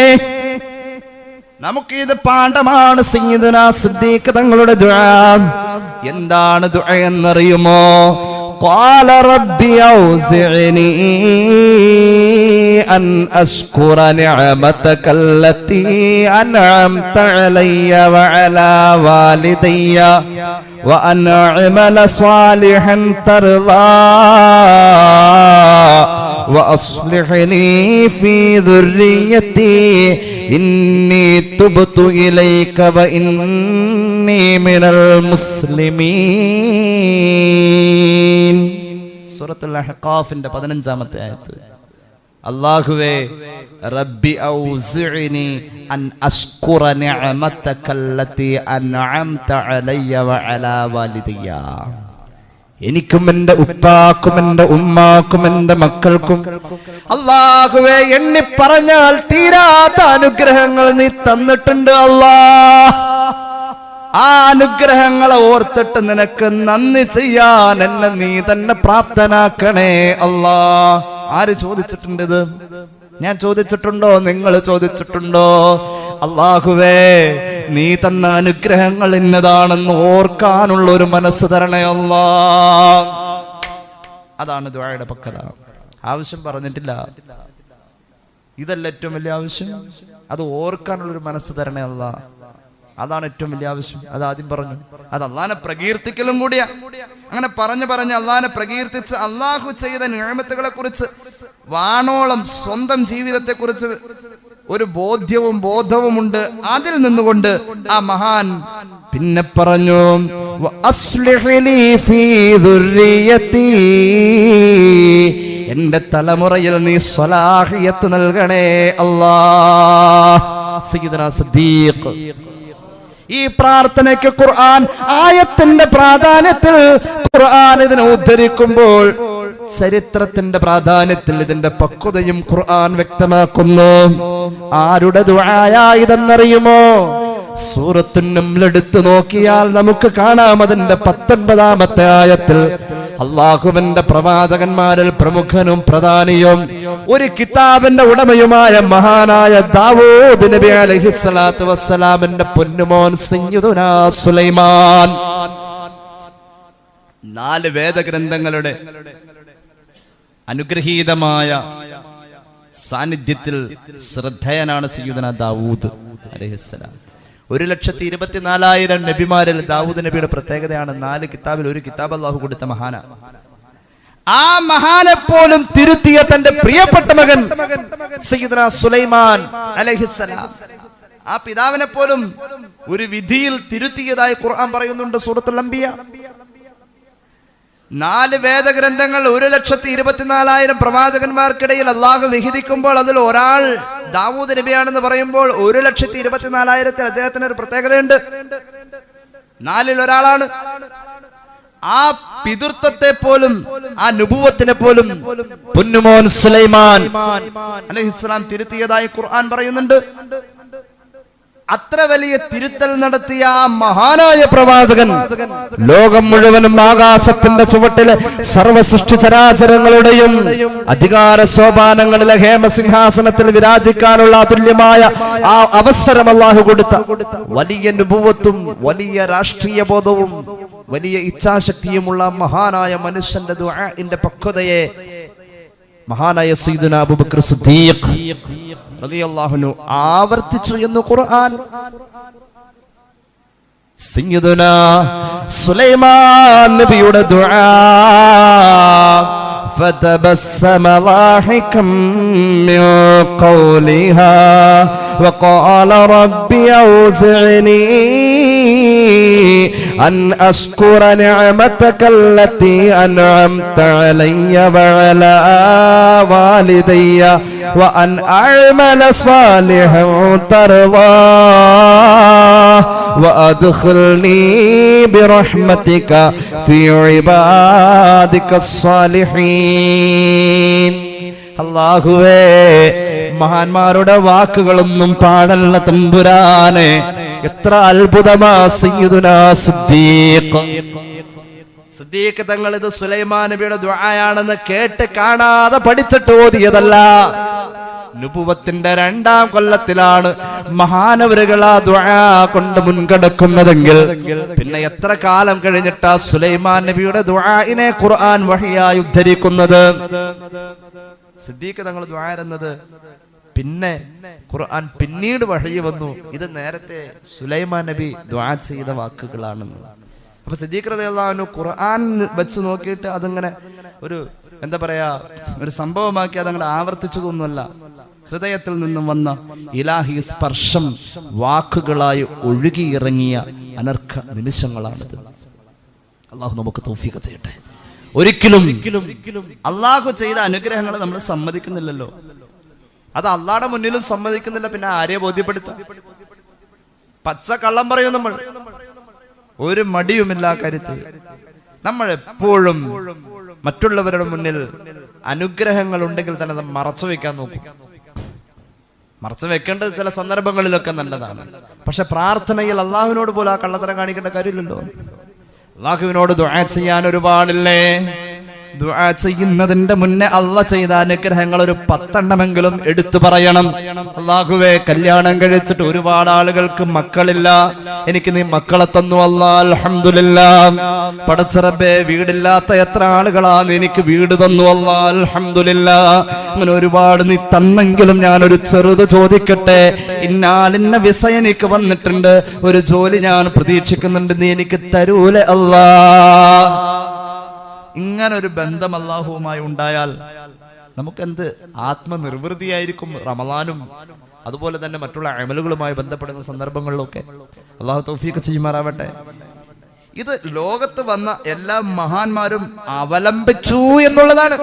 നമുക്ക് ഇത് പാഠമാണ്. സയ്യിദുനാ സിദ്ദീഖ് തങ്ങളുടെ ദുആ എന്താണ്? ദുആ എന്നറിയുമോ? قال ربي أوزعني أن أشكر نعمتك التي أنعمت علي وعلى والدي وأن أعمل صالحا ترضاه وأصلح لي في ذريتي إني تبت إليك وإني من المسلمين. സൂറത്തുൽ അഹ്ഖാഫിന്റെ 15-ാമത്തെ ആയത്ത്. അല്ലാഹുവേ, റബ്ബി ഔസിഇനി അൻ അശ്കുറ നിഅമതക അല്ലതി അൻഅംത അലയ്യ വഅലാ വാലിദിയ. എനിക്കും എൻ്റെ ഉപ്പാക്കും എൻ്റെ ഉമ്മാക്കും എൻ്റെ മക്കൾക്കും അല്ലാഹുവേ എണ്ണി പറഞ്ഞാൽ തീരാത്ത അനുഗ്രഹങ്ങൾ നീ തന്നിട്ടുണ്ട് അല്ലാഹ്. ആ അനുഗ്രഹങ്ങളെ ഓർത്തിട്ട് നിനക്ക് നന്ദി ചെയ്യാൻ എന്നെ നീ തന്നെ പ്രാപ്തനാക്കണേ അല്ലാഹ്. ആര് ചോദിച്ചിട്ടുണ്ട് ഇത്? ഞാൻ ചോദിച്ചിട്ടുണ്ടോ? നിങ്ങൾ ചോദിച്ചിട്ടുണ്ടോ? അല്ലാഹുവേ നീ തന്ന അനുഗ്രഹങ്ങൾ ഇന്നതാണെന്ന് ഓർക്കാനുള്ള ഒരു മനസ്സ് തരണേ അല്ലാഹ്. അതാണ് ദുആയുടെ പക്വത. ആവശ്യം പറഞ്ഞിട്ടില്ല, ഇതല്ല ഏറ്റവും വലിയ ആവശ്യം. അത് ഓർക്കാനുള്ള ഒരു മനസ്സ് തരണേ അല്ലാഹ്. അതാണ് ഏറ്റവും വലിയ ആവശ്യം. അത് ആദ്യം പറഞ്ഞു. അത് അള്ളാഹിനെ പ്രകീർത്തിക്കലും കൂടിയാ. അങ്ങനെ പറഞ്ഞ് അള്ളാഹിനെ പ്രകീർത്തിച്ച് അള്ളാഹു ചെയ്ത നിഅമത്തുകളെ കുറിച്ച് വാണോളം സ്വന്തം ജീവിതത്തെ കുറിച്ച് ഒരു ബോധവുമുണ്ട്. അതിൽ നിന്നുകൊണ്ട് ആ മഹാൻ പിന്നെ പറഞ്ഞു, എന്റെ തലമുറയിൽ നീ സ്വലാഹിയത്ത് നൽകണേ അല്ലാഹ്. സയ്യിദുനാ സിദ്ദീഖ് ഈ പ്രാർത്ഥനയ്ക്ക് ഖുർആൻ ആയത്തിന്റെ പ്രാധാന്യത്തിൽ ഖുർആൻ ഇതിനെ ഉദ്ധരിക്കുമ്പോൾ ചരിത്രത്തിന്റെ പ്രാധാന്യത്തിൽ ഇതിന്റെ പക്വതയും ഖുർആൻ വ്യക്തമാക്കുന്നു. ആരുടെ ദുആയാ ഇതെന്നറിയുമോ? സൂറത്തുൻ നംൽ എടുത്തു നോക്കിയാൽ നമുക്ക് കാണാം അതിന്റെ 19-ാമത്തെ ആയത്തിൽ അല്ലാഹുവിന്റെ പ്രവാചകന്മാരിൽ പ്രമുഖനും പ്രധാനിയും ഒരു കിതാബിന്റെ ഉടമയുമായ മഹാനായ ദാവൂദ് നബി അലൈഹിസ്സലാത്തു വസ്സലാമിന്റെ പൊന്നുമോൻ സയ്യിദുനാ സുലൈമാൻ. 4 വേദഗ്രന്ഥങ്ങളുടെ അനുഗ്രഹീതമായ സാന്നിധ്യത്തിൽ ശ്രദ്ധേയനാണ് സയ്യിദുനാ ദാവൂദ് അലൈഹിസ്സലാം. 1,24,000 നബിമാരിൽ ദാവൂദ് നബിയുടെ പ്രത്യേകതയാണ് 4 കിതാബിൽ 1 കിതാബ് അല്ലാഹു കൊടുത്ത മഹാന. ആ മഹാനെ പോലും തിരുത്തിയ തന്റെ പ്രിയപ്പെട്ട മകൻ സയ്യിദുനാ സുലൈമാൻ അലൈഹിസ്സലാം, ആ പിതാവിനെ പോലും ഒരു വിധിയിൽ തിരുത്തിയതായി ഖുർആൻ പറയുന്നുണ്ട് സൂറത്തുൽ അംബിയ. 4 വേദഗ്രന്ഥങ്ങൾ 1,24,000 പ്രവാചകന്മാർക്കിടയിൽ അള്ളാഹു വിഹിതിക്കുമ്പോൾ അതിൽ ഒരാൾ ദാവൂദ് നബിയാണെന്ന് പറയുമ്പോൾ 1,24,000 അദ്ദേഹത്തിന് ഒരു പ്രത്യേകതയുണ്ട്. 4-ൽ ഒരാളാണ്. ആ പിതൃത്വത്തെ പോലും ആ നുബുവത്തിനെ പോലും പൊന്നുമോൻ സുലൈമാൻ അലൈഹിസ്സലാം തിരുത്തിയതായി ഖുർആൻ പറയുന്നുണ്ട്. അത്ര വലിയ തിരുത്തൽ നടത്തിയ ആ മഹാനായ പ്രവാചകൻ ലോകം മുഴുവനും ആകാശത്തിന്റെ ചുവട്ടിലെ സർവസൃഷ്ടി ചരാചരങ്ങളുടെയും അധികാര സോപാനങ്ങളിലെ ഹേമസിംഹാസനത്തിൽ വിരാജിക്കാനുള്ള അതുല്യമായ ആ അവസരം അല്ലാഹു കൊടുത്ത വലിയ നുബുവത്തും വലിയ രാഷ്ട്രീയ ബോധവും വലിയ ഇച്ഛാശക്തിയുമുള്ള മഹാനായ മനുഷ്യന്റെ ദുആഇന്റെ പക്വതയെ മഹാനായ സയ്യിദുനാ അബൂബക്കർ സിദ്ദീഖ് റളിയല്ലാഹു അൻഹു ആവർത്തിച്ചു എന്ന് ഖുർആൻ. സയ്യിദുനാ സുലൈമാൻ നബിയുടെ ദുആ فتبسم ضاحكا من قولها وقال رب أوزعني أن أشكر نعمتك التي أنعمت علي وعلى والدي وأن أعمل صالحا ترضاه وأدخلني برحمتك في عبادك الصالحين. അല്ലാഹുവേ, മഹാന്മാരുടെ വാക്കുകളൊന്നും പാടല്ല തമ്പുരാനെ. എത്ര അത്ഭുതമാ സയ്യിദുനാ സിദ്ദീഖ്. സിദ്ദീഖ് തങ്ങൾ ഇത് സുലൈമാൻ നബിയുടെ ദുആയാണെന്ന് കേട്ട് കാണാതെ പഠിച്ചിട്ട് ഓതിയതല്ല. നുബുവത്തിന്റെ 2-ാം കൊല്ലത്തിലാണ് മഹാനവരുകൾ ആ ദുആ കൊണ്ട് മുൻകടക്കുന്നതെങ്കിൽ പിന്നെ എത്ര കാലം കഴിഞ്ഞിട്ടാ സുലൈമാൻ നബിയുടെ ദുആഇനെ ഖുർആൻ വഹിയായി ഉദ്ധരിക്കുന്നത്? സിദ്ദീഖ് തങ്ങൾ ദുആ എന്നത് പിന്നെ ഖുർആൻ പിന്നീട് വഹി വന്നു. ഇത് നേരത്തെ സുലൈമാൻ നബി ദുആ ചെയ്ത വാക്കുകളാണെന്ന്. അപ്പൊ സിദ്ദീഖ് റളിയല്ലാഹു അൻഹു ഖുർആൻ വെച്ച് നോക്കിയിട്ട് അതിങ്ങനെ ഒരു എന്താ പറയാ ഒരു സംഭവമാക്കി അതങ്ങനെ ആവർത്തിച്ചതൊന്നുമല്ല. ഹൃദയത്തിൽ നിന്നും വന്ന ഇലാഹി സ്പർശം വാക്കുകളായി ഒഴുകിയിറങ്ങിയ അനർഘ നിമിഷങ്ങളാണിത്. അള്ളാഹു നമുക്ക് തൗഫീഖ് ചെയ്യട്ടെ. ഒരിക്കലും അള്ളാഹു ചെയ്ത അനുഗ്രഹങ്ങൾ നമ്മൾ സമ്മതിക്കുന്നില്ലല്ലോ. അത് അള്ളാഹുടെ മുന്നിലും സമ്മതിക്കുന്നില്ല. പിന്നെ ആരെയെ ബോധ്യപ്പെടുത്താം? പച്ച കള്ളം പറയും നമ്മൾ, ഒരു മടിയുമില്ല കാര്യത്തിൽ. നമ്മൾ എപ്പോഴും മറ്റുള്ളവരുടെ മുന്നിൽ അനുഗ്രഹങ്ങൾ ഉണ്ടെങ്കിൽ തന്നെ അത് മറച്ചു വെക്കാൻ നോക്കും. മറച്ചു വെക്കേണ്ടത് ചില സന്ദർഭങ്ങളിലൊക്കെ നല്ലതാണ്. പക്ഷെ പ്രാർത്ഥനയിൽ അള്ളാഹുവിനോട് പോലും ആ കള്ളത്തരം കാണിക്കേണ്ട കാര്യമില്ലല്ലോ. അള്ളാഹുവിനോട് ദുആ ചെയ്യാൻ ഒരുപാടില്ലേ? ദുആ ചെയ്യുന്നതിന്റെ മുന്നേ അള്ളാഹ് ചെയ്ത അനുഗ്രഹങ്ങൾ ഒരു 10 എണ്ണമെങ്കിലും എടുത്തു പറയണം. അള്ളാഹുവേ, കല്യാണം കഴിച്ചിട്ട് ഒരുപാട് ആളുകൾക്ക് മക്കളില്ല, എനിക്ക് നീ മക്കളെ തന്നു അല്ലാ, അൽഹംദുലില്ലാഹ്. പടച്ച റബ്ബേ, വീടില്ലാത്ത എത്ര ആളുകളാണ്, എനിക്ക് വീട് തന്നു അല്ലാ, അൽഹംദുലില്ലാഹ്. അങ്ങനെ ഒരുപാട് നീ തന്നെങ്കിലും ഞാനൊരു ചെറുത് ചോദിക്കട്ടെ. ഇന്ന വിസ എനിക്ക് വന്നിട്ടുണ്ട്, ഒരു ജോലി ഞാൻ പ്രതീക്ഷിക്കുന്നുണ്ട്, നീ എനിക്ക് തരൂലെ അല്ലാ. ഇങ്ങനെ ഒരു ബന്ധം അല്ലാഹുവുമായി ഉണ്ടായാൽ നമുക്കെന്ത് ആത്മനിർവൃതിയായിരിക്കും. റമളാനും അതുപോലെ തന്നെ മറ്റുള്ള അമലുകളുമായി ബന്ധപ്പെടുന്ന സന്ദർഭങ്ങളിലൊക്കെ അല്ലാഹു തൗഫീഖ് ചെയ്യുമാറാവട്ടെ. ഇത് ലോകത്ത് വന്ന എല്ലാ മഹാന്മാരും അവലംബിച്ചു എന്നുള്ളതാണ്.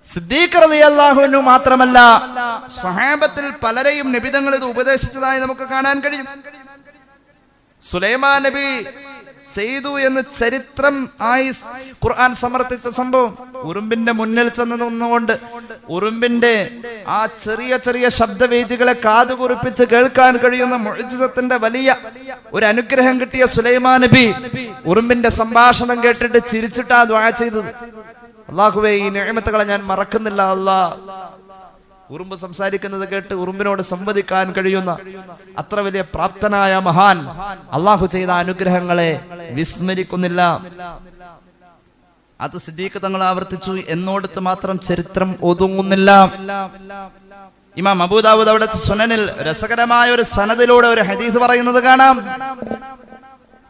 സിദ്ദീഖ് റളിയല്ലാഹു അൻഹു മാത്രമല്ല, സ്വഹാബത്തിൽ പലരെയും നബി തങ്ങൾ ഇത് ഉപദേശിച്ചതായി നമുക്ക് കാണാൻ കഴിയും. സുലൈമാൻ നബി ചെയ്തു എന്ന് ചരിത്രം ആയി ഖുർആൻ സമർത്ഥിച്ച സംഭവം, ഉറുമ്പിന്റെ മുന്നിൽ ചെന്ന് നിന്നുകൊണ്ട് ഉറുമ്പിന്റെ ആ ചെറിയ ചെറിയ ശബ്ദവേദികളെ കാതുകുറിപ്പിച്ച് കേൾക്കാൻ കഴിയുന്ന മുഅ്ജിസത്തിന്റെ വലിയ ഒരു അനുഗ്രഹം കിട്ടിയ സുലൈമാൻ നബി ഉറുമ്പിന്റെ സംഭാഷണം കേട്ടിട്ട് ചിരിച്ചിട്ടാ ദുആ ചെയ്തത്. അല്ലാഹുവേ, ഈ നിഅമത്തുകളെ ഞാൻ മറക്കുന്നില്ല അല്ലാ. ഉറുമ്പ് സംസാരിക്കുന്നത് കേട്ട് ഉറുമ്പിനോട് സംവദിക്കാൻ കഴിയുന്ന അത്ര വലിയ പ്രാപ്തനായ മഹാൻ അള്ളാഹു ചെയ്ത അനുഗ്രഹങ്ങളെ വിസ്മരിക്കുന്നില്ല. അത് സിദ്ദീഖ് തങ്ങൾ ആവർത്തിച്ചു എന്നോടത്ത് മാത്രം ചരിത്രം ഒതുങ്ങുന്നില്ല. ഇമാം അബൂ ദാവൂദ് അവിടുത്തെ സുനനിൽ രസകരമായ ഒരു സനദിലൂടെ ഒരു ഹദീസ് പറയുന്നത് കാണാം.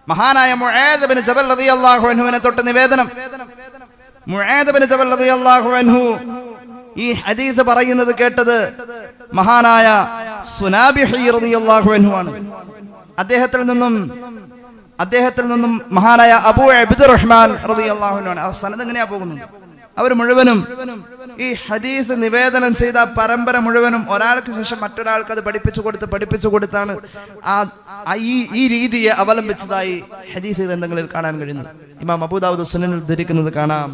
മഹാനായ മുആദ് ബിൻ ജബൽ റളിയല്ലാഹു അൻഹുവിനെ തൊട്ട് നിവേദനം. മുആദ് ബിൻ ജബൽ റളിയല്ലാഹു അൻഹു ഈ ഹദീസ് പറയുന്നത് കേട്ടത് മഹാനായ സുനാബിഹി റളിയല്ലാഹു അൻഹു ആണ്. അദ്ദേഹത്തിൽ നിന്നും മഹാനായ അബൂ അബ്ദുറഹ്മാൻ റളിയല്ലാഹു അൻഹു ആണ്. ആ സനദ് എങ്ങനെയാ പോകുന്നത്? അവർ മുഴുവനും ഈ ഹദീസ് നിവേദനം ചെയ്ത പരമ്പര മുഴുവനും ഒരാൾക്ക് ശേഷം മറ്റൊരാൾക്ക് അത് പഠിപ്പിച്ചു കൊടുത്താണ് ഈ രീതിയെ അവലംബിച്ചതായി ഹദീസ് ഗ്രന്ഥങ്ങളിൽ കാണാൻ കഴിയുന്നത്. ഇമാം അബൂ ദാവൂദ് സുനനിൽ ഉദ്ധരിക്കുന്നത് കാണാം.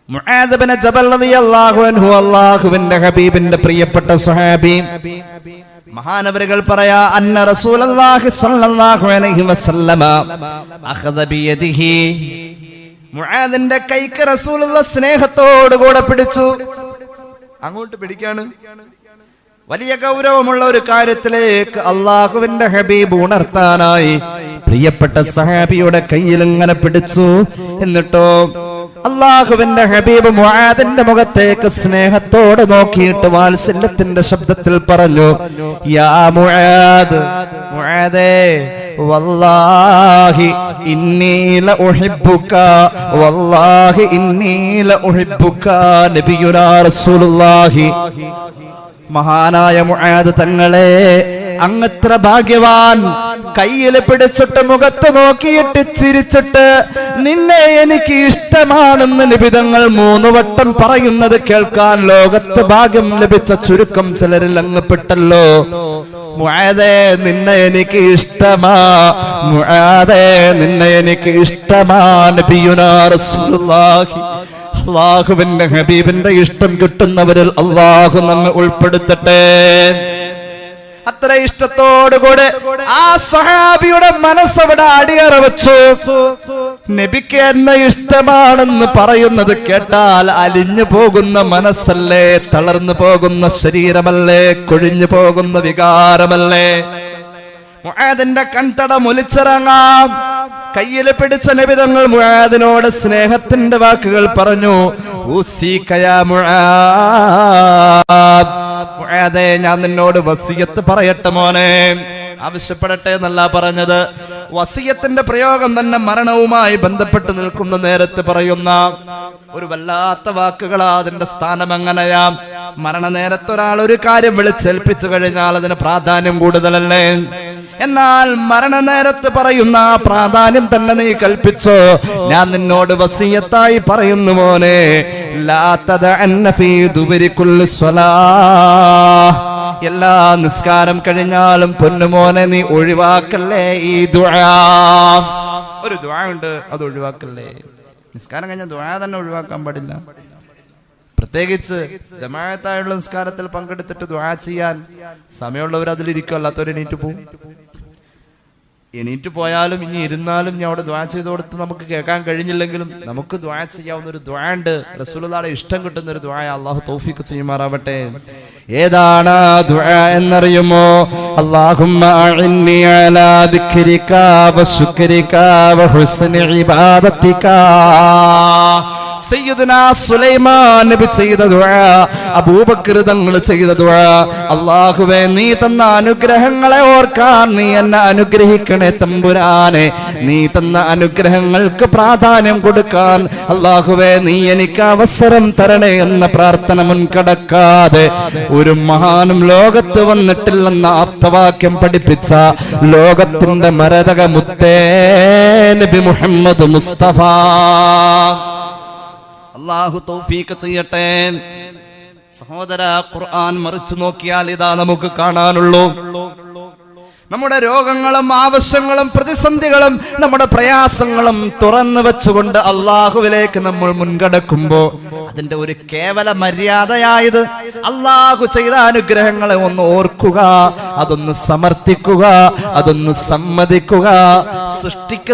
മുആദ് ബിൻ ജബൽ റളിയല്ലാഹു അൻഹു അല്ലാഹുവിന്റെ ഹബീബിന്റെ പ്രിയപ്പെട്ട സ്വഹാബി, മഹാനവറുകൾ പറയാ, അന്ന റസൂലുള്ളാഹി സ്വല്ലല്ലാഹു അലൈഹി വസല്ലമ അഖദ ബിയദിഹി, മുആദിന്റെ കൈക്ക് റസൂലുള്ള സ്നേഹത്തോട് കൂടെ പിടിച്ചു. അങ്ങോട്ട് പിടിക്കാണ്. വലിയ ഗൗരവമുള്ള ഒരു കാര്യത്തിലേക്ക് അല്ലാഹുവിന്റെ ഹബീബ് ഉണർത്താനായി പ്രിയപ്പെട്ട സഹാബിയുടെ കയ്യിൽ ഇങ്ങനെ പിടിച്ചു. എന്നിട്ടോ അല്ലാഹുവിന്റെ ഹബീബ് മുആദിന്റെ മുഖത്തേക്ക് സ്നേഹത്തോടെ നോക്കിയിട്ട് വാത്സല്യത്തിന്റെ ശബ്ദത്തിൽ പറഞ്ഞു, യാ മുആദ്, മുആദേ, വല്ലാഹി ഇന്നി ലഉഹിബ്ബുക, വല്ലാഹി ഇന്നി ലഉഹിബ്ബുക. നബിയുനാ റസൂലുള്ളാഹി, മഹാനായ മുആദ് തങ്ങളെ, അങ്ങത്ര ഭാഗ്യവാൻ, കയ്യിൽ പിടിച്ചിട്ട് മുഖത്ത് നോക്കിയിട്ട് ചിരിച്ചിട്ട് നിന്നെ എനിക്ക് ഇഷ്ടമാണെന്ന് നിബിതങ്ങൾ 3 വട്ടം പറയുന്നത് കേൾക്കാൻ ലോകത്ത് ഭാഗ്യം ലഭിച്ച ചുരുക്കം ചിലരിൽ അങ്ങ് പെട്ടല്ലോ. മുആദേ, നിന്നെ എനിക്ക് ഇഷ്ടമാ, മുആദേ, നിന്നെ എനിക്ക് ഇഷ്ടമാ. നബിയുനാ റസൂലുള്ളാഹി, അല്ലാഹുവിന്റെ ഹബീബിന്റെ ഇഷ്ടം കിട്ടുന്നവരിൽ അല്ലാഹു നമ്മെ ഉൾപ്പെടുത്തട്ടെ. അത്ര ഇഷ്ടത്തോടുകൂടെ ആ സഹാബിയുടെ മനസ്സവിടെ അടിയറ വെച്ചു. നബിക്ക് എന്നെ ഇഷ്ടമാണെന്ന് പറയുന്നത് കേട്ടാൽ അലിഞ്ഞു പോകുന്ന മനസ്സല്ലേ, തളർന്നു പോകുന്ന ശരീരമല്ലേ, കൊഴിഞ്ഞു പോകുന്ന വികാരമല്ലേ. മുആദിന്റെ കൺതടം ഒലിച്ചിറങ്ങാം. കയ്യിൽ പിടിച്ച നബി തങ്ങൾ മുആദിനോട് സ്നേഹത്തിന്റെ വാക്കുകൾ പറഞ്ഞു. മുആദേ, ഞാൻ നിന്നോട് വസിയത്ത് പറയട്ടെ മോനെ. ആവശ്യപ്പെടട്ടെ എന്നല്ല പറഞ്ഞത്. വസിയത്തിന്റെ പ്രയോഗം തന്നെ മരണവുമായി ബന്ധപ്പെട്ട് നിൽക്കുന്ന നേരത്ത് പറയുന്ന ഒരു വല്ലാത്ത വാക്കുകളാ. അതിന്റെ സ്ഥാനം എങ്ങനെയാ? മരണനേരത്ത് ഒരാൾ ഒരു കാര്യം വിളിച്ചേൽപ്പിച്ചു കഴിഞ്ഞാൽ അതിന് പ്രാധാന്യം കൂടുതലല്ലേ? എന്നാൽ മരണനേരത്ത് പറയുന്ന പ്രാധാന്യം തന്നെ നീ കൽപ്പിച്ചോ. ഞാൻ നിന്നോട് വസിയത്തായി പറയുന്നു മോനെ, ലാ തദഅന്ന ഫീ ദുബരി കുല്ലി സ്വലാഹ്, എല്ലാ നിസ്കാരം കഴിഞ്ഞാലും പൊന്നുമോനെ നീ ഒഴിവാക്കല്ലേ ഈ ദുആ. ഒരു ദുആ ഉണ്ട്, അത് ഒഴിവാക്കല്ലേ. നിസ്കാരം കഴിഞ്ഞ ദുആ തന്നെ ഒഴിവാക്കാൻ പാടില്ല. പ്രത്യേകിച്ച് ജമാഅത്തായുള്ള നിസ്കാരത്തിൽ പങ്കെടുത്തിട്ട് ദുആ ചെയ്യാൻ സമയമുള്ളവർ അതിലിരിക്കും, അല്ലാത്തവർ എണീറ്റ് പോകും. എണീറ്റ് പോയാലും ഇനി ഇരുന്നാലും ഞാൻ അവിടെ ദുആ ചെയ്ത് കൊടുത്ത് നമുക്ക് കേൾക്കാൻ കഴിഞ്ഞില്ലെങ്കിലും നമുക്ക് ദുആ ചെയ്യാവുന്ന ഒരു ദുആ ഉണ്ട്. റസൂലുള്ളാഹിയുടെ ഇഷ്ടം കിട്ടുന്ന ഒരു ദുആ. അല്ലാഹു തൗഫീഖ് ചെയ്യുമാറാവട്ടെ. ഏതാണ് ദുആ എന്നറിയുമോ? അല്ലാഹുമ്മ അഇന്നി അലാ ദിക്രിക വശുക്രിക വഹുസ്നി ഇബാദതിക. സയ്യിദുനാ സുലൈമാൻ നബി ചെയ്ത ദുആ, അബൂബക്കർ തങ്ങൾ ചെയ്ത ദുആ. അല്ലാഹുവേ, നീ തന്ന അനുഗ്രഹങ്ങളെ ഓർക്കാൻ നീ എന്നെ അനുഗ്രഹിക്കണേ തമ്പുരാനെ. നീ തന്ന അനുഗ്രഹങ്ങൾക്ക് പ്രാധാന്യം കൊടുക്കാൻ അല്ലാഹുവേ നീ എനിക്ക് അവസരം തരണേ എന്ന പ്രാർത്ഥന മുൻകടക്കാതെ ഒരു മഹാനും ലോകത്ത് വന്നിട്ടില്ലെന്ന ആപ്തവാക്യം പഠിപ്പിച്ച ലോകത്തിന്റെ മരതക മുത്തേ നബി മുഹമ്മദ് മുസ്തഫ. അല്ലാഹു തൗഫീഖ് ചെയ്യട്ടെ. സഹോദര, ഖുർആൻ മറിച്ചു നോക്കിയാൽ ഇതാ നമുക്ക് കാണാനുള്ളൂ. നമ്മുടെ രോഗങ്ങളും ആവശ്യങ്ങളും പ്രതിസന്ധികളും നമ്മുടെ പ്രയാസങ്ങളും തുറന്നു വെച്ചുകൊണ്ട് അള്ളാഹുവിലേക്ക് നമ്മൾ മുൻകടക്കുമ്പോ അതിന്റെ ഒരു കേവല മര്യാദയായത് അള്ളാഹു ചെയ്ത അനുഗ്രഹങ്ങളെ ഒന്ന് ഓർക്കുക, അതൊന്ന് സമർത്ഥിക്കുക, അതൊന്ന് സമ്മതിക്കുക.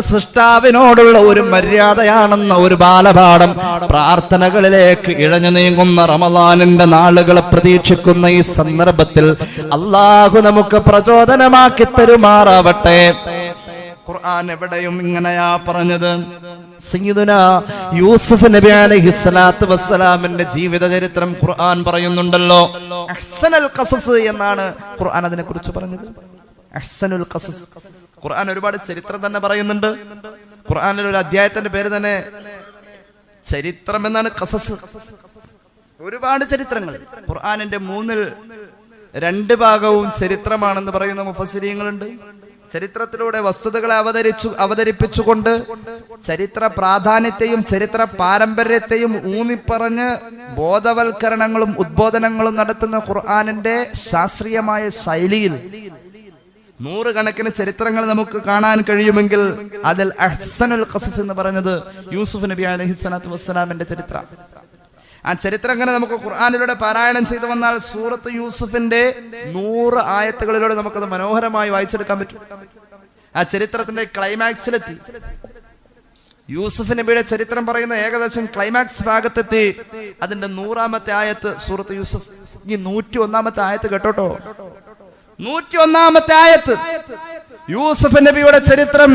സൃഷ്ടാവിനോടുള്ള ഒരു മര്യാദയാണെന്ന ഒരു ബാലപാഠം പ്രാർത്ഥനകളിലേക്ക് ഇഴഞ്ഞു നീങ്ങുന്ന റമളാനിന്റെ നാളുകളെ പ്രതീക്ഷിക്കുന്ന ഈ സന്ദർഭത്തിൽ അള്ളാഹു നമുക്ക് പ്രചോദനമാക്കി തരുമാറാവട്ടെ. ഖുർആൻ എവിടെയും ഇങ്ങനെയാ പറഞ്ഞത്. സയ്യിദുനാ യൂസുഫ് നബി അലൈഹിസ്സലാത്തു വസ്സലാമിന്റെ ജീവിത ചരിത്രം ഖുർആൻ പറയുന്നുണ്ടല്ലോ. അഹ്സനുൽ ഖസസ് എന്നാണ് ഖുർആൻ അതിനെ കുറിച്ച് പറഞ്ഞത്. അഹ്സനുൽ ഖസസ്. ഖുർആൻ ഒരുപാട് ചരിത്രം തന്നെ പറയുന്നുണ്ട്. ഖുർആനിൽ ഒരു അധ്യായത്തിന്റെ പേര് തന്നെ ചരിത്രം എന്നാണ്, ഖസസ്. ഒരുപാട് ചരിത്രങ്ങൾ. ഖുർആനിന്റെ 2 ഭാഗവും ചരിത്രമാണെന്ന് പറയുന്ന മുഫസ്സിരീങ്ങളുണ്ട്. ചരിത്രത്തിലൂടെ വസ്തുതകളെ അവതരിപ്പിച്ചുകൊണ്ട് ചരിത്ര പ്രാധാന്യത്തെയും ചരിത്ര പാരമ്പര്യത്തെയും ഊന്നിപ്പറഞ്ഞ് ബോധവൽക്കരണങ്ങളും ഉദ്ബോധനങ്ങളും നടത്തുന്ന ഖുർആനിന്റെ ശാസ്ത്രീയമായ ശൈലിയിൽ 100 കണക്കിന് ചരിത്രങ്ങൾ നമുക്ക് കാണാൻ കഴിയുമെങ്കിൽ അതിൽ അഹ്സനുൽ ഖസസ് എന്ന് പറഞ്ഞത് യൂസുഫ് നബി അലൈഹിസ്സലാത്തു വസ്സലാമിന്റെ ചരിത്രം. ആ ചരിത്രം അങ്ങനെ നമുക്ക് ഖുർആനിലൂടെ പാരായണം ചെയ്തു വന്നാൽ സൂറത്ത് യൂസുഫിന്റെ 100 ആയത്തുകളിലൂടെ നമുക്കത് മനോഹരമായി വായിച്ചെടുക്കാൻ പറ്റും. ആ ചരിത്രത്തിന്റെ ക്ലൈമാക്സിലെത്തി. യൂസുഫ് നബിയുടെ ചരിത്രം പറയുന്ന ഏകദേശം ക്ലൈമാക്സ് ഭാഗത്തെത്തി. അതിന്റെ 100ാമത്തെ ആയത്ത് സൂറത്ത് യൂസുഫ്. ഈ 101ാമത്തെ ആയത്ത് കേട്ടോട്ടോ. 101ാമത്തെ ആയത്ത് യൂസുഫ് നബിയുടെ ചരിത്രം.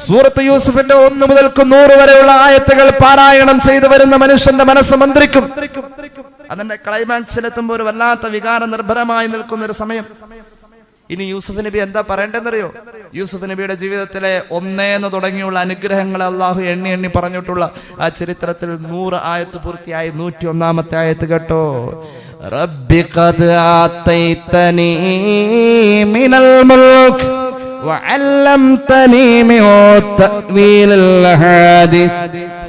സൂറത്ത് യൂസുഫിന്റെ 1 മുതൽ 100 വരെയുള്ള ആയത്തുകൾ പാരായണം ചെയ്തു വരുന്ന മനുഷ്യന്റെ മനസ്സ് മന്ത്രിക്കും. അതിന്റെ ക്ലൈമാക്സിലെത്തുമ്പോൾ ഒരു വല്ലാത്ത വികാര നിർഭരമായി നിൽക്കുന്ന ഒരു സമയം. ഇനി യൂസുഫ് നബി എന്താ പറയേണ്ടതെന്നറിയോ? യൂസുഫ് നബിയുടെ ജീവിതത്തിലെ 1 തുടങ്ങിയുള്ള അനുഗ്രഹങ്ങളെ അള്ളാഹു എണ്ണി പറഞ്ഞിട്ടുള്ള ആ ചരിത്രത്തിൽ 100 ആയത്ത് പൂർത്തിയായി. 101ാമത്തെ ആയത്ത് കേട്ടോ. റബ്ബി ഖദ് ആതൈതനി മിനൽ മുൽക് وعلمتني من تأويل الأحاديث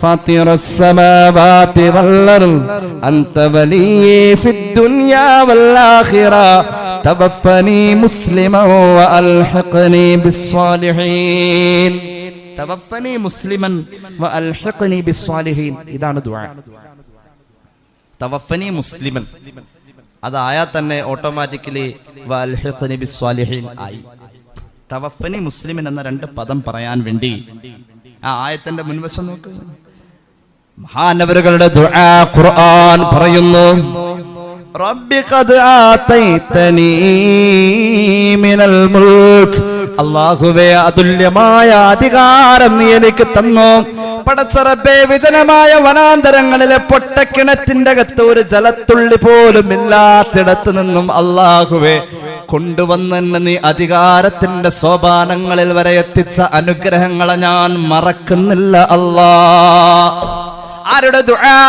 فاطر السماوات والأرض أنت ولي في الدنيا والآخرة توفني مسلما وألحقني بالصالحين. توفني مسلما وألحقني بالصالحين. ഇതാണ് ദുആ. തവഫനി മുസ്ലിമൻ. അതായാൽ തന്നെ ഓട്ടോമാറ്റിക്കലി വഅൽഹിഖ്നി ബിസ്സാലിഹീൻ ആയി. തവഫനി മുസ്ലിമൻ എന്ന 2 പദം പറയാൻ വേണ്ടി ആ ആയത്തിന്റെ മുൻവശം നോക്ക്. മഹാനവറുകളുടെ ദുആ ഖുർആൻ പറയുന്നു. റബ്ബി ഖദ് ആതൈതനി മിനൽ മുൽക്. അല്ലാഹുവേ, അതുല്യമായ അധികാരം നീ എനിക്ക് തന്നു. പടച്ചറബേ, വിജനമായ വനാന്തരങ്ങളിലെ പൊട്ടക്കിണറ്റിന്റെ അകത്ത് ഒരു ജലത്തുള്ളി പോലും ഇല്ലാത്തിടത്ത് നിന്നും അല്ലാഹുവേ കൊണ്ടുവന്നെന്നെ നീ അധികാരത്തിന്റെ സോപാനങ്ങളിൽ വരെ എത്തിച്ച അനുഗ്രഹങ്ങളെ ഞാൻ മറക്കുന്നില്ല അല്ലാ. ആരുടെ ദുആ?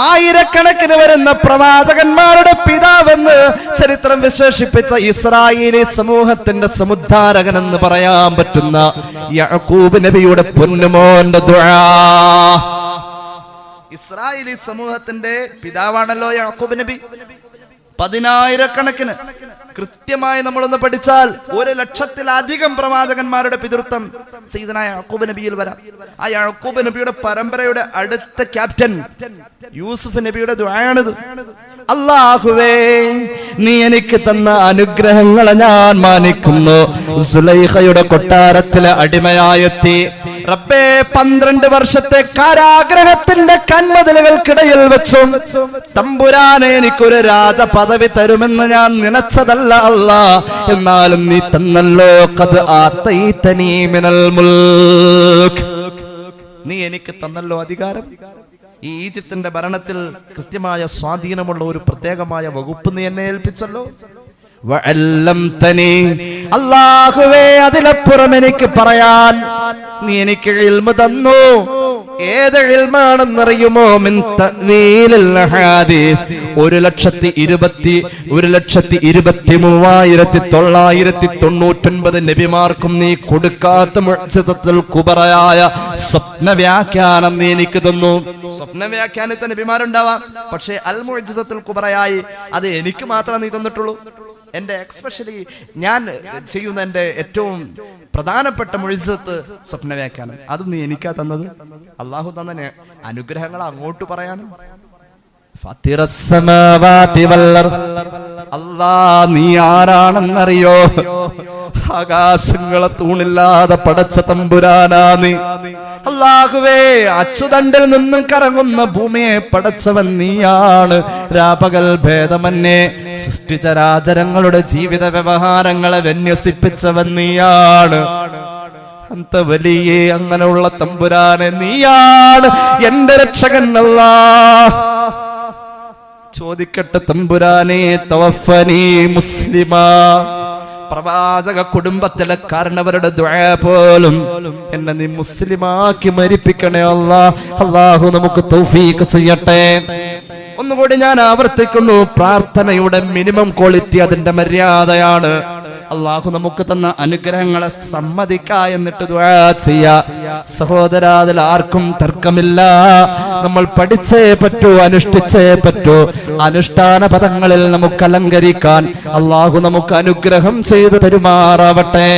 ആയിരക്കണക്കിന് വരുന്ന പ്രവാചകന്മാരുടെ പിതാവെന്ന് ചരിത്രം വിശേഷിപ്പിച്ച ഇസ്രായേലി സമൂഹത്തിന്റെ സമുദ്ധാരകൻ എന്ന് പറയാൻ പറ്റുന്ന യാക്കൂബ് നബിയുടെ പൊന്നുമോന്റെ ദുആ. ഇസ്രായേലി സമൂഹത്തിന്റെ പിതാവാണല്ലോ യാക്കൂബ് നബി. 10,000 കണക്കിന് കൃത്യമായി നമ്മളൊന്ന് പഠിച്ചാൽ 1,00,000-ത്തിലധികം പ്രവാചകന്മാരുടെ പിതൃത്വം സയ്യിദന യാക്കൂബ് നബിയിൽ വരാം. ആ യാക്കൂബ് നബിയുടെ പരമ്പരയുടെ അടുത്ത ക്യാപ്റ്റൻ യൂസുഫ് നബിയുടെ ദുആയാണിത്. അല്ലാഹുവേ, നീ എനിക്ക് തന്ന അനുഗ്രഹങ്ങളെ ഞാൻ മാനിക്കുന്നു. സുലൈഖയുടെ കൊട്ടാരത്തിലെ അടിമയായെത്തി റബ്ബേ, 12 വർഷത്തെ കാരാഗ്രഹത്തിന്റെ കന്മതിലുകൾക്കിടയിൽ വെച്ചും തമ്പുരാനെ എനിക്കൊരു രാജപദവി തരുമെന്ന് ഞാൻ നനച്ചതല്ല അല്ലാ. എന്നാലും നീ തന്നല്ലോ. ഖദ് ആതൈതനീ മിനൽ മുൽക്ക്, നീ എനിക്ക് തന്നല്ലോ അധികാരം. ഈ ഈജിപ്തിന്റെ ഭരണത്തിൽ കൃത്യമായ സ്വാധീനമുള്ള ഒരു പ്രത്യേകമായ വകുപ്പ് നീ എന്നെ ഏൽപ്പിച്ചല്ലോ. അല്ലാഹുവേ, അതിലപ്പുറം എനിക്ക് പറയാൻ നീ എനിക്ക് ഇൽമു തന്നു. ഏത് ഇൽമാണെന്നറിയുമോ? മിൻ തഅ്വീലിൽ ഹദീസ്. 1,23,999 നബിമാർക്കും നീ കൊടുക്കാത്ത മുഅ്ജിസത്തുൽ കുബറയായ സ്വപ്ന വ്യാഖ്യാനം നീ എനിക്ക് തന്നു. സ്വപ്ന വ്യാഖ്യാനിച്ച നബിമാരുണ്ടാവാം, പക്ഷേ അൽ മുഅ്ജിസത്തുൽ കുബറയായി അത് എനിക്ക് മാത്രമേ നീ തന്നിട്ടുള്ളൂ. എന്റെ എക്സ്പെഷ്യലി ഞാൻ ചെയ്യുന്ന എന്റെ ഏറ്റവും പ്രധാനപ്പെട്ട മുഅ്ജിസത്ത് സ്വപ്ന വ്യാഖ്യാനം. അത് നീ എനിക്കാ തന്നത്. അള്ളാഹു തന്ന അനുഗ്രഹങ്ങൾ അങ്ങോട്ട് പറയാനും. അല്ലാ, നീ ആരാണെന്നറിയോ? ആകാശങ്ങളെ തൂണില്ലാതെ പടച്ച തമ്പുരാനാ നീ. അല്ലാഹുവേ, അച്ചുതണ്ടിൽ നിന്നും കറങ്ങുന്ന ഭൂമിയെ പടച്ചവൻ നീയാണ്. രാപകൽ ഭേദമന്യേ സൃഷ്ടിച്ച രാജരങ്ങളുടെ ജീവിത വ്യവഹാരങ്ങളെ വിന്യസിപ്പിച്ചവൻ നീയാണ്. അന്ത വലിയേ, അങ്ങനെയുള്ള തമ്പുരാനെ നീയാണ് എന്റെ രക്ഷകൻ. അല്ലാഹ്, ചോദിക്കട്ടെ തമ്പുരാനെ, തവഫനി മുസ്ലിമാ. പ്രവാചക കുടുംബത്തിലെ കാരണവരുടെ ദുആ പോലും എന്നെ നീ മുസ്ലിമാക്കി മരിപ്പിക്കണേ അല്ലാഹ്. അല്ലാഹു നമുക്ക് തൗഫീഖ് ചെയ്യട്ടെ. ഒന്നുകൂടി ഞാൻ ആവർത്തിക്കുന്നു, പ്രാർത്ഥനയുടെ മിനിമം ക്വാളിറ്റി അതിന്റെ മര്യാദയാണ്. അള്ളാഹു നമുക്ക് തന്ന അനുഗ്രഹങ്ങളെ സമ്മതിക്കാ, എന്നിട്ട് ദുആ ചെയ്യാ. സഹോദരാ, അതിൽ ആർക്കും തർക്കമില്ല. നമ്മൾ പഠിച്ചേ പറ്റൂ, അനുഷ്ഠിച്ചേ പറ്റൂ. അനുഷ്ഠാന പദങ്ങളിൽ നമുക്ക് അലങ്കരിക്കാൻ അള്ളാഹു നമുക്ക് അനുഗ്രഹം ചെയ്തു തരുമാറാവട്ടെ.